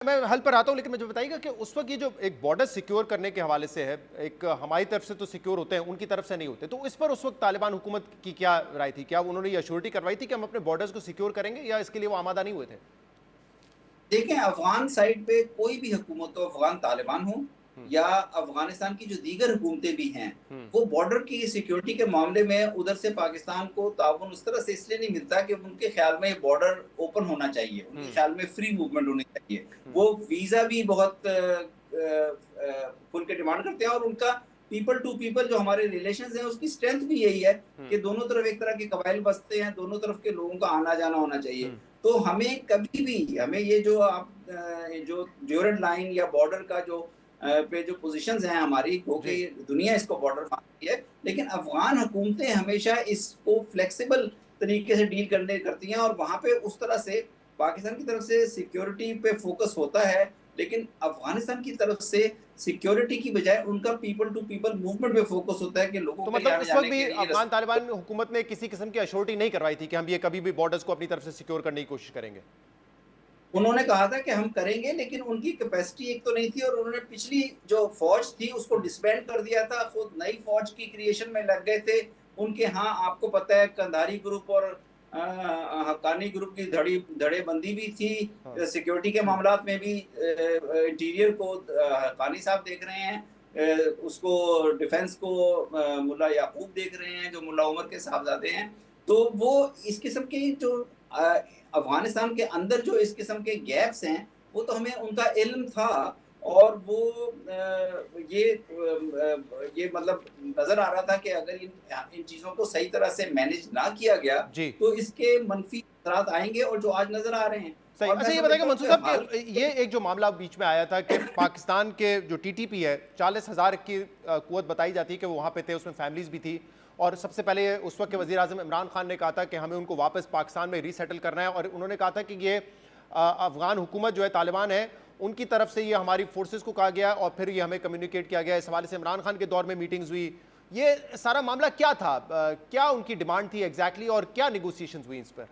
मैं हल पर आता हूं, लेकिन मुझे बताइएगा कि उस वक्त ये जो एक बॉर्डर सिक्योर करने के हवाले से है, एक हमारी तरफ से तो सिक्योर होते हैं, उनकी तरफ से नहीं होते, तो इस पर उस वक्त तालिबान हुकूमत की क्या राय थी? क्या उन्होंने ये अश्योरिटी करवाई थी कि हम अपने बॉर्डर्स को सिक्योर करेंगे, या इसके लिए वो आमादा नहीं हुए थे? देखें, अफ़गान साइड पे कोई भी हुकूमत हो, अफ़गान तालिबान हो हम्म। या अफ़गानिस्तान की जो दीगर हुकूमतें भी हैं, हम्म। वो बॉर्डर की सिक्योरिटी के मामले में उधर से पाकिस्तान को ताउन उस तरह से इसलिए नहीं मिलता कि उनके ख़्याल में ये बॉर्डर ओपन होना चाहिए, उनके हम्म। ख़्याल में फ्री मूवमेंट होनी चाहिए। हम्म। वो वीज़ा भी बहुत खुल के डिमांड करते हैं और उनका पीपल टू पीपल जो हमारे रिलेशंस हैं, उसकी स्ट्रेंथ भी यही है हम्म। कि दोनों तरफ एक तरह के कबाइल बसते हैं, दोनों तरफ के लोगों का आना-जाना होना चाहिए। हम्म। तो हमें कभी भी हमें ये जो आप जो ड्यूरेंट लाइन या बॉर्डर का जो पे जो पोजीशंस हैं हमारी, क्योंकि जी। दुनिया इसको बॉर्डर मानती है, लेकिन अफगान हुकूमतें हमेशा इसको फ्लेक्सिबल तरीके से डील करने करती हैं और वहाँ पे उस तरह से पाकिस्तान की तरफ से सिक्योरिटी पे फोकस होता है, लेकिन अफगानिस्तान की तरफ से सिक्योरिटी की बजाय उनका पीपल टू पीपल मूवमेंट पे फोकस होता है कि लोगों तो के लिए मतलब आने उस वक्त जाने भी के लिए अफगान तालिबान हुकूमत ने किसी किस्म की अश्योरिटी नहीं करवाई थी कि हम ये कभी भी बॉर्डर्स को अपनी तरफ से सिक्योर करने की कोशिश करेंगे? उन्होंने कहा था कि हम करेंगे, लेकिन उनकी कैपेसिटी एक तो नहीं थी और उन्होंने पिछली जो फ़ौज थी उसको डिसबैंड कर दिया था, खुद नई फ़ौज की क्रिएशन में लग गए थे। उनके हाँ, आपको पता है कंधारी ग्रुप और हक्कानी ग्रुप की धड़ेबंदी भी थी। हाँ। सिक्योरिटी के मामलात में भी इंटीरियर को हक्कानी साहब देख रहे हैं। उसको डिफेंस को मुल्ला याकूब देख रहे हैं, जो मुल्ला उमर के साहबजादे हैं। तो वो इस किस्म की जो अफ़गानिस्तान के अंदर जो इस किस्म के गैप्स हैं, वो तो हमें उनका इल्म था और वो ये मतलब नज़र आ रहा था कि अगर इन चीज़ों को सही तरह से मैनेज ना किया गया, जी। तो इसके मनफ़ी असरात आएँगे और जो आज नज़र आ रहे हैं। सही। और अच्छा, मैं ये बताइएगा समझता हूँ मंसूर कि साहब हाल कि ये एक जो मामला बीच में आया था कि पाकिस्तान के जो टीटीपी है, 40,000 की कुव्वत बताई जाती है कि वो वहाँ पे थे, उसमें फैमिलीज भी थी, और सबसे पहले उस वक्त के वज़ीर आज़म इमरान खान ने कहा था कि हमें उनको वापस पाकिस्तान में रीसेटल करना है, और उन्होंने कहा था कि ये अफगान हुकूमत जो है, तालिबान है, उनकी तरफ से ये हमारी फोर्सेस को कहा गया और फिर ये हमें कम्युनिकेट किया गया। इस हवाले से इमरान खान के दौर में मीटिंग्स हुई। ये सारा मामला क्या था? क्या उनकी डिमांड थी एग्जैक्टली, और क्या निगोसिएशंस हुई इस पर?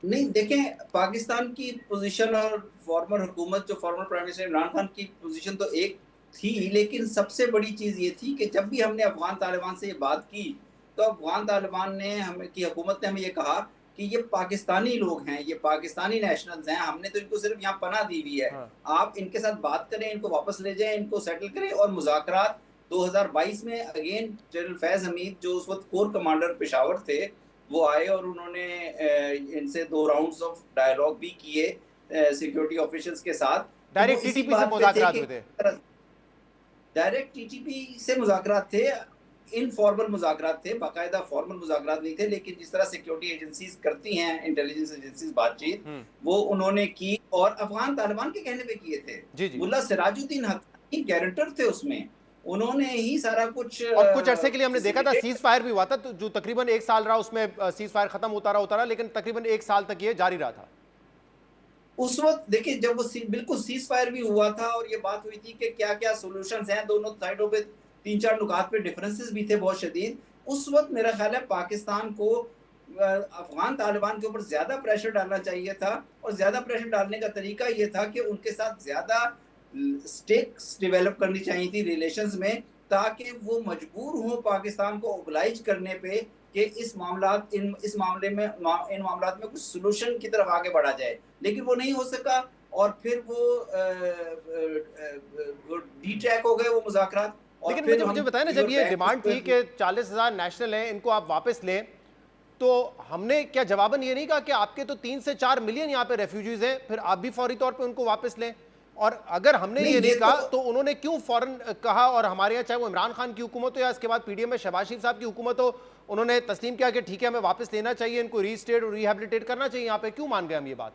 नहीं, देखें, पाकिस्तान की पोजीशन और फॉर्मर हुकूमत जो former prime minister Imran Khan की पोजीशन तो एक थी, लेकिन सबसे बड़ी चीज़ ये थी कि जब भी हमने अफ़गान तालिबान से ये बात की, तो अफ़गान तालिबान ने हमें की हुकूमत ने हमें ये कहा कि ये पाकिस्तानी लोग हैं, ये पाकिस्तानी नेशनल्स हैं, हमने तो इनको सिर्फ़ यहाँ पनाह दी हुई है। हाँ। आप इनके साथ बात करें, इनको वापस ले जाएँ, इनको सेटल करें और मुज़ाकरात 2022 में अगेन जनरल फैज़ हमीद जो उस वक़्त कोर कमांडर पेशावर थे, वो आए और उन्होंने इनसे 2 राउंड्स ऑफ डायलॉग भी किए सिक्योरिटी ऑफिशियल्स के साथ। तो वो डायरेक्ट इसी टीटीपी से बात पे थे मुज़ाकरात कि हुए थे? डायरेक्ट टीटीपी से मुज़ाकरात थे, इनफॉर्मल मुज़ाकरात थे, बाकायदा फॉर्मल मुज़ाकरात नहीं थे, लेकिन जिस तरह सिक्योरिटी एजेंसीज़ करती हैं, इंटेलिजेंस एजेंसीज़ बातचीत, हम्म। वो उन्होंने की और अफ़गान तालिबान के कहने पे किए थे। जी जी। मुल्ला सिराजुद्दीन हक्कानी गारंटर थे उसमें, उन्होंने ही सारा कुछ और कुछ अरसे के लिए हमने देखा था फैसिलिटेट। सीज फायर भी हुआ था, तो जो तकरीबन 1 साल रहा, उसमें सीज फायर खत्म होता रहा, लेकिन तकरीबन 1 साल तक ये जारी रहा था। उस वक़्त देखिए, जब वो बिल्कुल सीज़ फायर भी हुआ था और ये बात हुई थी कि क्या-क्या सॉल्यूशंस हैं, दोनों साइडों पे 3-4 नुकात पे डिफरेंसेस भी थे बहुत शदीद। उस वक़्त मेरा ख़्याल है पाकिस्तान को अफ़गान तालिबान के ऊपर ज़्यादा प्रेशर डालना चाहिए था और ज़्यादा प्रेशर डालने का तरीका ये था कि उनके साथ ज़्यादा स्टेक्स डेवलप करनी चाहिए थी रिलेशंस में, ताकि वो मजबूर हों पाकिस्तान को ओबलाइज करने पे कि इस मामले में इन मामलात में कुछ सॉल्यूशन की तरफ आगे बढ़ा जाए। लेकिन वो नहीं हो सका और फिर वो डी-ट्रैक हो गए वो मुज़ाकरात और लेकिन मुझे फिर मुझे हम बताया ना, वी जब वर ये बैक डिमांड थी कि 40,000 नेशनल हैं, इनको आप वापस लें, तो हमने क्या जवाबन ये नहीं कहा कि आपके तो 3 से 4 मिलियन यहाँ पे रेफ्यूजीज हैं, फिर आप भी फौरी तौर पे उनको वापस लें? और अगर हमने नहीं, ये नहीं ये कहा, तो तो उन्होंने क्यों फौरन कहा? और हमारे यहाँ चाहे वो इमरान खान की हुकूमत हो या इसके बाद पीडीएम में शहबाज शरीफ साहब की हुकूमत हो, उन्होंने तस्लीम किया कि ठीक है, हमें वापस लेना चाहिए, इनको रीस्टेट और रिहेबिलिटेट करना चाहिए। यहाँ पे क्यों मान गए हम ये बात?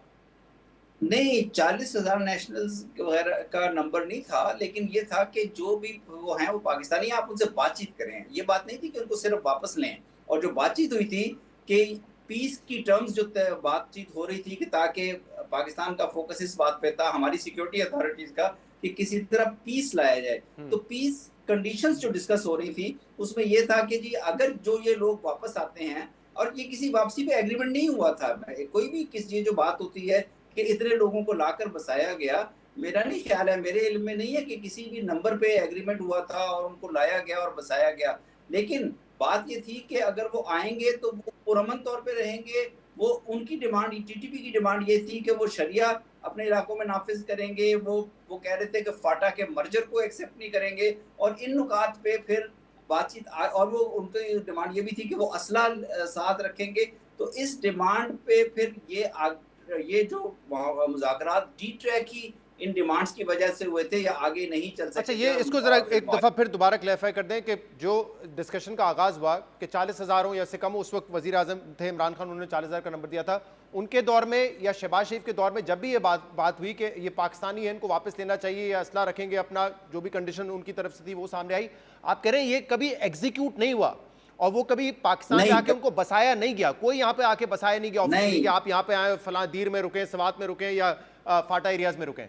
नहीं, 40,000 नेशनल्स वगैरह का नंबर नहीं था, लेकिन ये था कि जो भी वो हैं, वो पाकिस्तानी हैं, आप उनसे बातचीत करें। ये बात नहीं थी कि उनको सिर्फ़ वापस लें और जो बातचीत हुई थी कि पीस की टर्म्स जो बातचीत हो रही थी कि ताकि पाकिस्तान का फ़ोकस इस बात पे था, हमारी सिक्योरिटी अथॉरिटीज़ का, कि किसी तरह पीस लाया जाए। तो पीस कंडीशंस जो डिस्कस हो रही थी, उसमें ये था कि जी अगर जो ये लोग वापस आते हैं और ये किसी वापसी पे एग्रीमेंट नहीं हुआ था। कोई भी किसी ये जो बात होती है कि इतने लोगों को लाकर बसाया गया, मेरा नहीं ख्याल है, मेरे इल्म में नहीं है कि किसी भी नंबर पे एग्रीमेंट हुआ था और उनको लाया गया और बसाया गया। लेकिन बात ये थी कि अगर वो आएंगे तो वो पुरअमन तौर पे रहेंगे। वो उनकी डिमांड, टीटीपी की डिमांड ये थी कि वो शरिया अपने इलाकों में नाफिज करेंगे। वो कह रहे थे कि फाटा के मर्जर को एक्सेप्ट नहीं करेंगे, और इन नुकात पे फिर बातचीत और वो उनकी डिमांड ये भी थी कि वो असला साथ रखेंगे। तो इस डिमांड पे फिर ये जो मुज़ाकरात डी ट्रैक की इन डिमांड्स की वजह से हुए थे या आगे नहीं चल अच्छा, सके थे। ये इसको जरा एक दफा फिर दोबारा क्लैरिफाई कर दें कि जो डिस्कशन का आगाज हुआ कि 40,000 हो या से कम, उस वक्त वजीर आजम थे इमरान खान, उन्होंने 40,000 का नंबर दिया था। उनके दौर में या शहबाज शरीफ के दौर में जब भी ये बात हुई कि ये पाकिस्तानी है, इनको वापस लेना चाहिए या असला रखेंगे अपना, जो भी कंडीशन उनकी तरफ से थी वो सामने आई। आप कह रहे हैं ये कभी एग्जीक्यूट नहीं हुआ और वो कभी पाकिस्तान में आके उनको बसाया नहीं गया, कोई यहाँ पे आके बसाया नहीं गया ऑफिशियली कि आप यहाँ पे आए, फलां दीर में रुकें, सवात में रुकें या फाटा एरियाज में रुकें?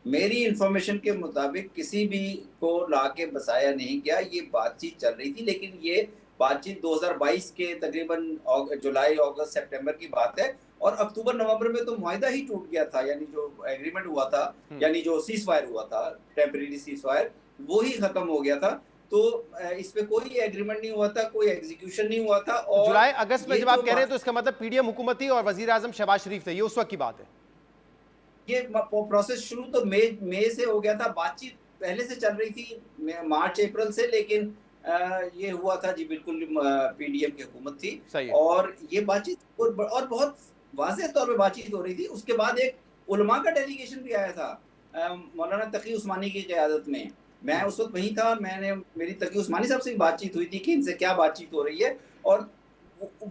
मेरी इंफॉर्मेशन के मुताबिक किसी भी को लाके बसाया नहीं गया। ये बातचीत चल रही थी, लेकिन ये बातचीत 2022 के तकरीबन जुलाई, अगस्त, सितंबर की बात है। और अक्टूबर नवंबर में तो मुआहिदा ही टूट गया था, यानी जो एग्रीमेंट हुआ था, यानी जो सीज फायर हुआ था, टेम्परेरी सीज फायर, वो ही खत्म हो गया था। तो इस पे कोई एग्रीमेंट नहीं हुआ था, कोई एग्जीक्यूशन नहीं हुआ था। और जुलाई अगस्त में जब आप कह रहे हैं तो इसका मतलब पीडीएम हुकूमत थी और वजीर आजम शहबाज शरीफ थे, ये उस वक्त की बात है? ये प्रोसेस शुरू तो मई से हो गया था। बातचीत पहले से चल रही थी मार्च अप्रैल से, लेकिन ये हुआ था जी बिल्कुल पीडीएम की हुकूमत थी और ये बातचीत और बहुत वाज़ेह तौर पे बातचीत हो रही थी। उसके बाद एक उलमा का डेलीगेशन भी आया था मौलाना तकी उस्मानी की क़यादत में। मैं उस वक्त वहीं था। मेरी तकी उस्मानी साहब से भी बातचीत हुई थी कि इनसे क्या बातचीत हो रही है, और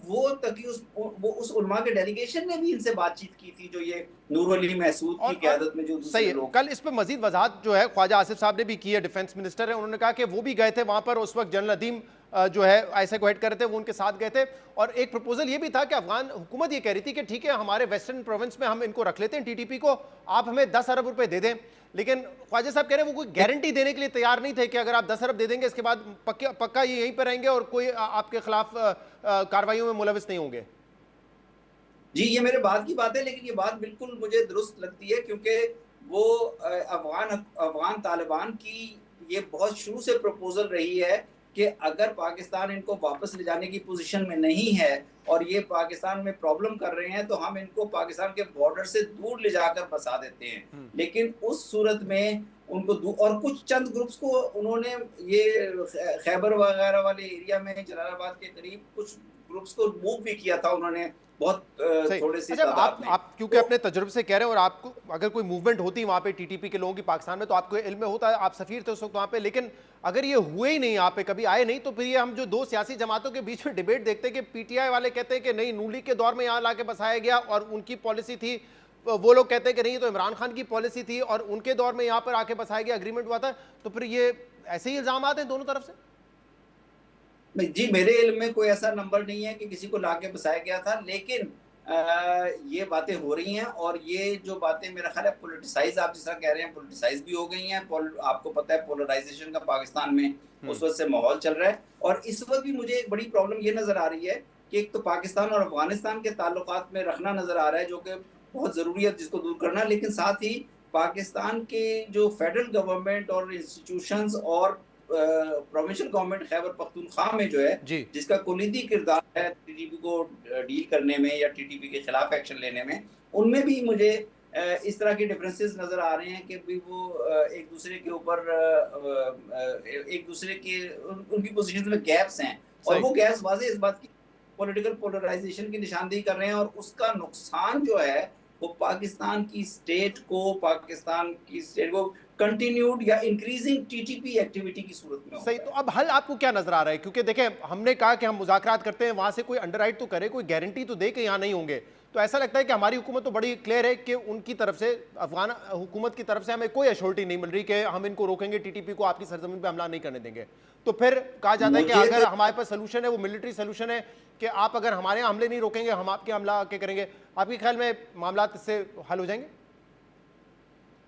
वो उस उलमा के डेलीगेशन ने भी इनसे बातचीत की थी, जो ये नूर अली महसूद की क़यादत में जो सही है। कल इस पे मजीद वजाहत जो है ख्वाजा आसिफ साहब ने भी की है, डिफेंस मिनिस्टर है, उन्होंने कहा कि वो भी गए थे वहां पर, उस वक्त जनरल नदीम जो है ऐसे को हेड कर रहे थे, वो उनके साथ गए थे। और एक प्रपोजल ये भी था कि अफगान हुकूमत ये कह रही थी कि ठीक है हमारे वेस्टर्न प्रोविंस में हम इनको रख लेते हैं टीटीपी को, आप हमें 10 अरब रुपए दे दें। लेकिन ख्वाजा साहब कह रहे हैं वो कोई गारंटी देने के लिए तैयार नहीं थे कि अगर आप 10 अरब दे देंगे इसके बाद पक्का ये यहीं पर रहेंगे और कोई आपके खिलाफ कार्रवाइयों में मुलविस नहीं होंगे। जी, ये मेरे बाद की बात है, लेकिन ये बात बिल्कुल मुझे दुरुस्त लगती है, क्योंकि वो अफगान तालिबान की ये बहुत शुरू से प्रपोजल रही है कि अगर पाकिस्तान इनको वापस ले जाने की पोजीशन में नहीं है और ये पाकिस्तान में प्रॉब्लम कर रहे हैं, तो हम इनको पाकिस्तान के बॉर्डर से दूर ले जाकर बसा देते हैं। लेकिन उस सूरत में उनको और कुछ चंद ग्रुप्स को उन्होंने ये खैबर वगैरह वाले एरिया में, जलालाबाद के करीब कुछ ग्रुप्स को मूव भी किया था उन्होंने, बहुत थोड़े से तादाद में। आप क्योंकि अपने तजुर्बे से कह रहे हैं और आपको अगर कोई मूवमेंट होती वहां पे टीटीपी के लोगों की पाकिस्तान में तो आपको इल्म में होता है, आप सफीर थे उस वक्त वहां पे। लेकिन अगर ये हुए ही नहीं, यहाँ पे कभी आए नहीं, तो फिर ये हम जो दो सियासी जमातों के बीच में डिबेट देखते हैं कि पीटीआई वाले कहते हैं कि नहीं नून लीग के दौर में यहाँ लाके बसाया गया और उनकी पॉलिसी थी, वो लोग कहते हैं कि नहीं तो इमरान खान की पॉलिसी थी और उनके दौर में यहाँ पर आके बसाया गया, अग्रीमेंट हुआ था। तो फिर ये ऐसे ही इल्जाम आते हैं दोनों तरफ से? जी, मेरे इल्म में कोई ऐसा नंबर नहीं है कि किसी को लाके बसाया गया था, लेकिन ये बातें हो रही हैं और ये जो बातें मेरा ख्याल है पोलिटिसाइज, आप जिस तरह कह रहे हैं, पोलिटिसाइज भी हो गई हैं। आपको पता है पोलराइजेशन का पाकिस्तान में उस वक्त से माहौल चल रहा है, और इस वक्त भी मुझे एक बड़ी प्रॉब्लम ये नज़र आ रही है कि एक तो पाकिस्तान और अफगानिस्तान के ताल्लुकात में रखना नज़र आ रहा है, जो कि बहुत ज़रूरी है जिसको दूर करना, लेकिन साथ ही पाकिस्तान के जो फेडरल गवर्नमेंट और इंस्टीट्यूशंस और प्रोविंशियल गवर्नमेंट खैबर पख्तूनख्वा में जो है, जिसका कुलीदी किरदार है टीटीपी को डील करने में या टीटीपी के खिलाफ एक्शन लेने में, उनमें भी मुझे इस तरह के डिफरेंसेस नजर आ रहे हैं कि भी वो एक दूसरे के ऊपर एक दूसरे के उनकी पोजीशन में गैप्स हैं, और वो गैप्स वाज़ेह इस बात की पॉलिटिकल पोलराइजेशन की निशानदेही कर रहे हैं, और उसका नुकसान जो है वो पाकिस्तान की स्टेट को कंटिन्यूड या इंक्रीजिंग टीटीपी एक्टिविटी की सूरत में। सही, तो अब हल आपको क्या नजर आ रहा है? क्योंकि देखें हमने कहा कि हम मुज़ाकरात करते हैं, वहां से कोई अंडरराइट तो करे, कोई गारंटी तो दे कि यहाँ नहीं होंगे। तो ऐसा लगता है कि हमारी हुकूमत तो बड़ी क्लियर है कि उनकी तरफ से, अफगान हुकूमत की तरफ से हमें कोई एश्योरिटी नहीं मिल रही कि हम इनको रोकेंगे, टीटीपी को आपकी सरजमीन पर हमला नहीं करने देंगे। तो फिर कहा जाता है कि अगर हमारे पास सोल्यूशन है वो मिलिट्री सोल्यूशन है कि आप अगर हमारे यहाँ हमले नहीं रोकेंगे हम आपके हमला आके करेंगे। आपके ख्याल में मामला इससे हल हो जाएंगे?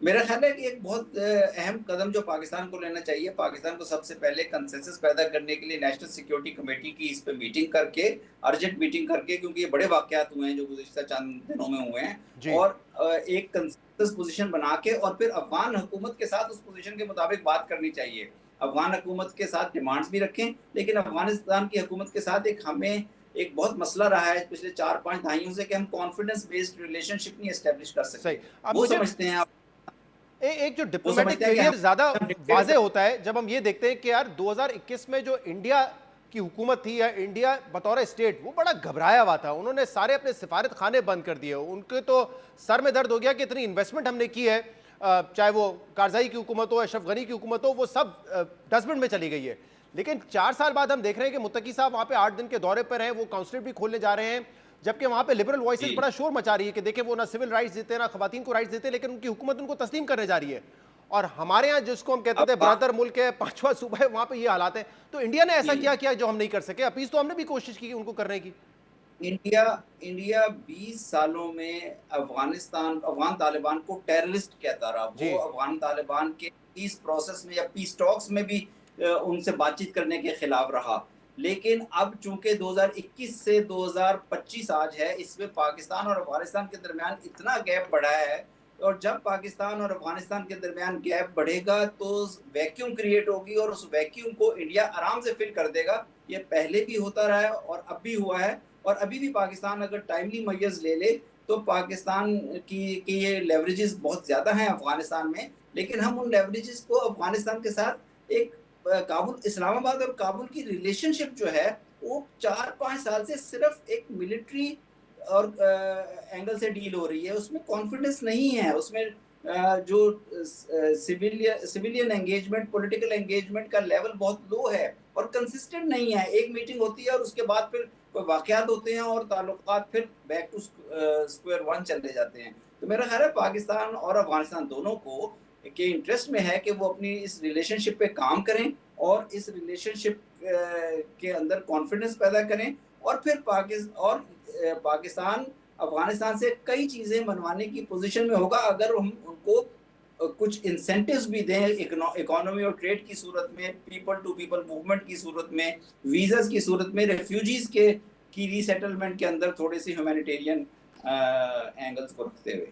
मेरा ख्याल है कि एक बहुत अहम कदम जो पाकिस्तान को लेना चाहिए, पाकिस्तान को सबसे पहले कंसेंसस पैदा करने के लिए नेशनल सिक्योरिटी कमेटी की इस पे मीटिंग करके, अर्जेंट मीटिंग करके, क्योंकि ये बड़े वाकयात हुए हैं जो गुज़िश्ता चंद दिनों में हुए हैं, और एक कंसेंसस पोजीशन बना के और फिर अफगान हुकूमत के साथ उस पोजीशन के मुताबिक बात करनी चाहिए। अफगान हुकूमत के साथ डिमांड्स भी रखें, लेकिन अफगानिस्तान की हुकूमत के साथ हमें एक बहुत मसला रहा है पिछले 4-5 दहाइयों से कि हम कॉन्फिडेंस बेस्ड रिलेशनशिप नहीं एस्टेब्लिश कर सकते। वो समझते हैं आप, एक जो डिप्लोमेटिक फेलियर ज्यादा वाज़ेह होता है जब हम ये देखते हैं कि यार 2021 में जो इंडिया की हुकूमत थी या इंडिया बतौर स्टेट वो बड़ा घबराया हुआ था, उन्होंने सारे अपने सिफारत खाने बंद कर दिए, उनके तो सर में दर्द हो गया कि इतनी इन्वेस्टमेंट हमने की है, चाहे वो कारजाई की हुकूमत हो, अशरफ गनी की हुकूमत हो, वो सब डस्टबिन में चली गई है। लेकिन 4 साल बाद हम देख रहे हैं कि मुत्तकी साहब वहाँ पे 8 दिन के दौरे पर हैं, वो काउंसलेट भी खोलने जा रहे हैं, जबकि वहाँ पे लिबरल वॉइसेस बड़ा शोर मचा रही है कि देखिए वो ना सिविल राइट्स देते हैं ना खवातीन को राइट्स देते हैं, लेकिन उनकी हुकूमत उनको तस्लीम करने जा रही है। और हमारे यहाँ जिसको हम कहते थे बरादर मुल्क है, 5वां सूबा है, वहाँ पे ये हालात हैं। तो इंडिया ने ऐसा क्या किया जो हम नहीं कर सके? अपील तो हमने भी कोशिश की उनको करने की। इंडिया 20 सालों में अफगान तालिबान को टेररिस्ट कहता रहा। वो अफगान तालिबान के पीस प्रोसेस में या पीस टॉक्स में भी उनसे बातचीत करने के खिलाफ रहा। लेकिन अब चूंकि 2021 से 2025 आज है, इसमें पाकिस्तान और अफगानिस्तान के दरमियान इतना गैप बढ़ा है, और जब पाकिस्तान और अफगानिस्तान के दरमियान गैप बढ़ेगा तो वैक्यूम क्रिएट होगी और उस वैक्यूम को इंडिया आराम से फिल कर देगा। ये पहले भी होता रहा है और अब भी हुआ है, और अभी भी पाकिस्तान अगर टाइमली मेजर्स ले ले तो पाकिस्तान की ये लेवरेजेस बहुत ज़्यादा हैं अफगानिस्तान में। लेकिन हम उन लेवरेजेस को अफगानिस्तान के साथ एक काबुल, इस्लामाबाद और काबुल की रिलेशनशिप जो है वो 4-5 साल से सिर्फ एक मिलिट्री और एंगल से डील हो रही है। उसमें कॉन्फिडेंस नहीं है, उसमें जो सिविलियन एंगेजमेंट, पॉलिटिकल एंगेजमेंट का लेवल बहुत लो है और कंसिस्टेंट नहीं है। एक मीटिंग होती है और उसके बाद फिर कोई वाकयात होते हैं और ताल्लुकात फिर बैक टू स्क्वायर वन चले जाते हैं। तो मेरा ख्याल है पाकिस्तान और अफगानिस्तान दोनों को के इंटरेस्ट में है कि वो अपनी इस रिलेशनशिप पे काम करें और इस रिलेशनशिप के अंदर कॉन्फिडेंस पैदा करें, और फिर पाकिस्तान अफगानिस्तान से कई चीज़ें मनवाने की पोजीशन में होगा अगर हम उनको कुछ इंसेंटिव्स भी दें, इकोनॉमी और ट्रेड की सूरत में, पीपल टू पीपल मूवमेंट की सूरत में, वीज़ास की सूरत में, रेफ्यूजीज की रीसेटलमेंट के अंदर थोड़ी सी ह्यूमैनिटेरियन एंगल्स को रखते हुए।